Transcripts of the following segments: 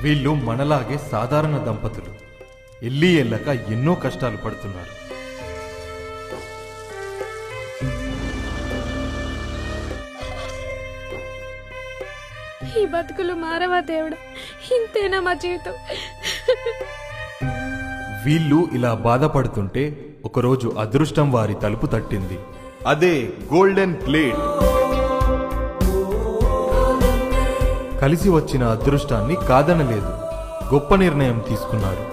వీళ్ళు మనలాగే సాధారణ దంపతులు. ఎల్లి ఎల్లక ఎన్నో కష్టాలు పడుతున్నారు. ఈ బతుకులు మారవా దేవుడా, ఇంతేనా మా జీవితం? వీళ్ళు ఇలా బాధపడుతుంటే ఒకరోజు అదృష్టం వారి తలుపు తట్టింది. అదే గోల్డెన్ ప్లేట్. కలిసి వచ్చిన అదృష్టాన్ని కాదనలేదు, గొప్ప నిర్ణయం తీసుకున్నారు.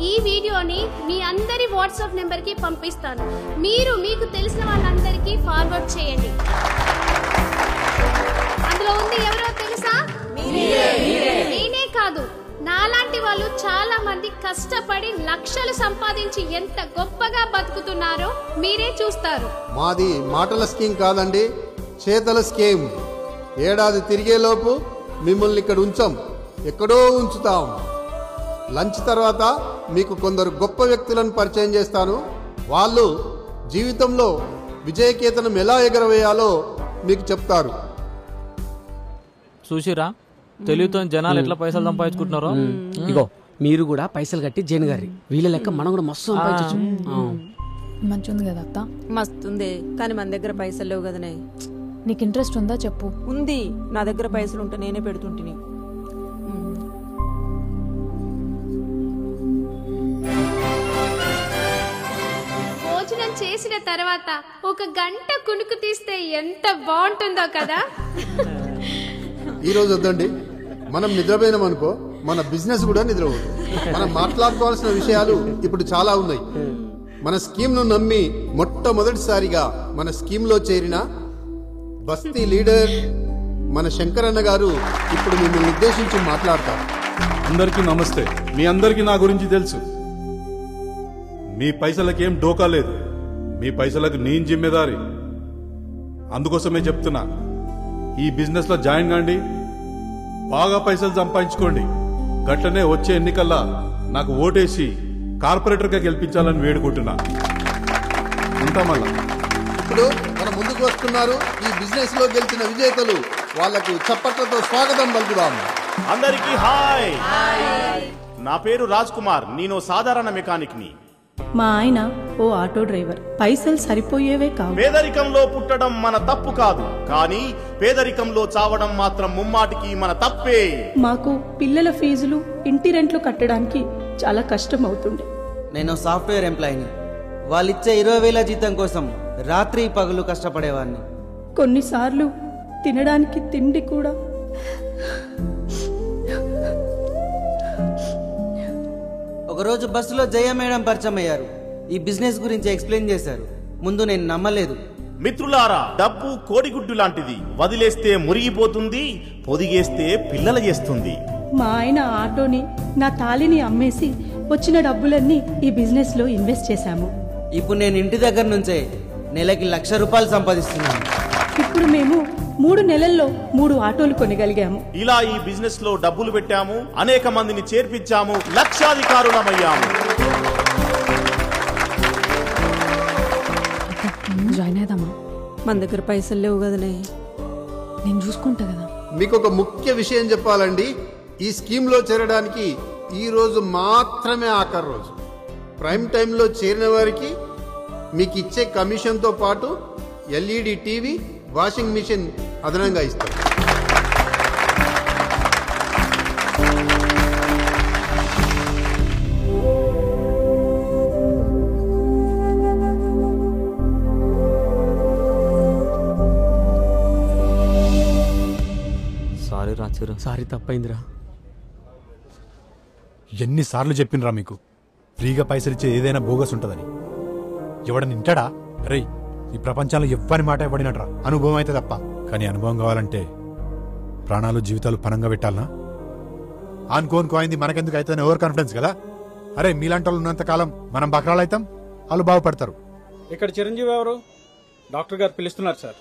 ఈ వీడియోని మీ అందరి వాట్సాప్ నెంబర్ కి పంపిస్తాను. మీరు మీకు తెలిసిన వాళ్ళందరికీ ఫార్వర్డ్ చేయండి. అందులో ఉంది ఎవరో తెలుసా? నేనే కాదు, నాలాంటి వాళ్ళు చాలా మంది కష్టపడి లక్షలు సంపాదించి ఎంత గొప్పగా బతుకుతున్నారో మీరే చూస్తారు. మాది మాటల స్కీమ్ కాదండి, చేతల స్కీమ్. ఏడాది తిరిగేలోపు మిమ్మల్ని ఇక్కడ ఉంచాం, ఎక్కడో ఉంచుతాం. లంచ్ తర్వాత మీకు కొందరు గొప్ప వ్యక్తులను పరిచయం చేస్తాను. వాళ్ళు జీవితంలో విజయకేతనం ఎలా ఎగరవేయాలో మీకు చెప్తారు. చూసిరా తెలివితో జనాలు ఎట్లా పైసలు సంపాదించుకుంటున్నారో. ఇగో మీరు కూడా పైసలు కట్టి జైన్ గారి వీళ్ళ లెక్క మనం కూడా మస్తు సంపాదించు. మంచిది కదా అత్త? మస్తుంది, కానీ మన దగ్గర పైసలు లేవు కదనే. నీకు ఇంట్రెస్ట్ ఉందా చెప్పు. ఉంది, నా దగ్గర పైసలు ఉంటే నేనే పెడుతుంటిని. భోజనం చేసిన తర్వాత ఒక గంట కునుకు తీస్తే ఎంత బాగుంటుందో కదా. ఈ రోజు వద్దండి, మనం నిద్రపోయినాం అనుకో మన బిజినెస్ కూడా నిద్రపోదు. మనం మాట్లాడుకోవాల్సిన విషయాలు ఇప్పుడు చాలా ఉన్నాయి. మన స్కీమ్ ను నమ్మి మొట్టమొదటిసారిగా మన స్కీమ్ లో చేరిన బస్తీ లీడర్ మన శంకరన్న గారు ఇప్పుడు మిమ్మల్ని ఉద్దేశించి మాట్లాడతారు. అందరికీ నమస్తే. మీ అందరికీ నా గురించి తెలుసు. మీ పైసలకేం డోకా లేదు, మీ పైసలకు నేను జిమ్మేదారి. అందుకోసమే చెప్తున్నా, ఈ బిజినెస్ లో జాయిన్ కాండి, బాగా పైసలు సంపాదించుకోండి. గట్లనే వచ్చే ఎన్నికల్లా నాకు ఓటేసి కార్పొరేటర్ గా గెలిపించాలని వేడుకుంటున్నా. ఉంటా మళ్ళా. ఇప్పుడు మన ముందుకు వస్తున్నారు ఈ బిజినెస్ లో గెలిచిన విజేతలు. వాళ్లకు చప్పట్లతో స్వాగతం పలుకుదాము. అందరికీ హాయ్. నా పేరు రాజ్ కుమార్, నేను సాధారణ మెకానిక్ ని. మా ఆయన ఓ ఆటో డ్రైవర్. పైసలు సరిపోయేవే కావు. పేదరికంలో పుట్టడం మన తప్పు కాదు, కానీ పేదరికంలో చావడం మాత్రం ముమ్మాటికి మన తప్పే. మాకు పిల్లల ఫీజులు, ఇంటి రెంట్లు కట్టడానికి చాలా కష్టం అవుతుండే. నేను సాఫ్ట్వేర్ ఎంప్లాయీని. వాళ్ళిచ్చే 20,000 జీతం కోసం రాత్రి పగలు కష్టపడేవాడిని. కొన్నిసార్లు తినడానికి తిండి కూడా. ఒకరోజు బస్సులో జయ మేడం పరిచయం అయ్యారు. ఈ బిజినెస్ గురించి ఎక్స్ప్లెయిన్ చేశారు. ముందు నేను నమ్మలేదు. మిత్రులారా, డబ్బు కోడిగుడ్డు లాంటిది. వదిలేస్తే మురిగిపోతుంది, పొదిగేస్తే పిల్లల చేస్తుంది. మా ఆయన ఆటోని, నా తాళిని అమ్మేసి వచ్చిన డబ్బులన్నీ ఈ బిజినెస్ లో ఇన్వెస్ట్ చేశాము. ఇప్పుడు నేను ఇంటి దగ్గర నుంచే నెలకి ₹1,00,000 సంపాదిస్తున్నాను. ఇప్పుడు మేము 3 నెలల్లో 3 ఆటోలు కొనగలిగాము. ఇలా ఈ బిజినెస్ లో డబ్బులు పెట్టాము, అనేక మందిని చేర్పించాము, లక్షాధికారులమయ్యాము. జాయిన్ అయిదామా? మన దగ్గర పైసలు లేవు కదనే. నేను చూసుకుంటా కదా. మీకు ఒక ముఖ్య విషయం చెప్పాలండి. ఈ స్కీమ్ లో చేరడానికి ఈ రోజు మాత్రమే ఆఖరి రోజు. ప్రైమ్ టైంలో చేరిన వారికి మీకు ఇచ్చే కమిషన్తో పాటు LED టీవీ, వాషింగ్ మిషన్ అదనంగా ఇస్తారు. సారీ రాచిరా. సారీ తప్పైందిరా. ఎన్నిసార్లు చెప్పినరా మీకు, ఫ్రీగా పైసలు ఇచ్చే ఏదైనా బోగస్ ఉంటుందని. ఎవడని వింటాడా? రేయ్, ఈ ప్రపంచంలో ఎవ్వరి మాట ఇవ్వడినట్రా, అనుభవం అయితే తప్ప. కానీ అనుభవం కావాలంటే ప్రాణాలు జీవితాలు పనంగా పెట్టాలనా? ఆనుకోనుకో అయింది మనకెందుకు అవుతుందని ఓవర్ కాన్ఫిడెన్స్ కదా. అరే, మీలాంటి వాళ్ళు ఉన్నంత కాలం మనం బకరాలు అవుతాం, వాళ్ళు బాగుపడతారు. ఇక్కడ చిరంజీవి ఎవరు? డాక్టర్ గారు పిలుస్తున్నారు సార్.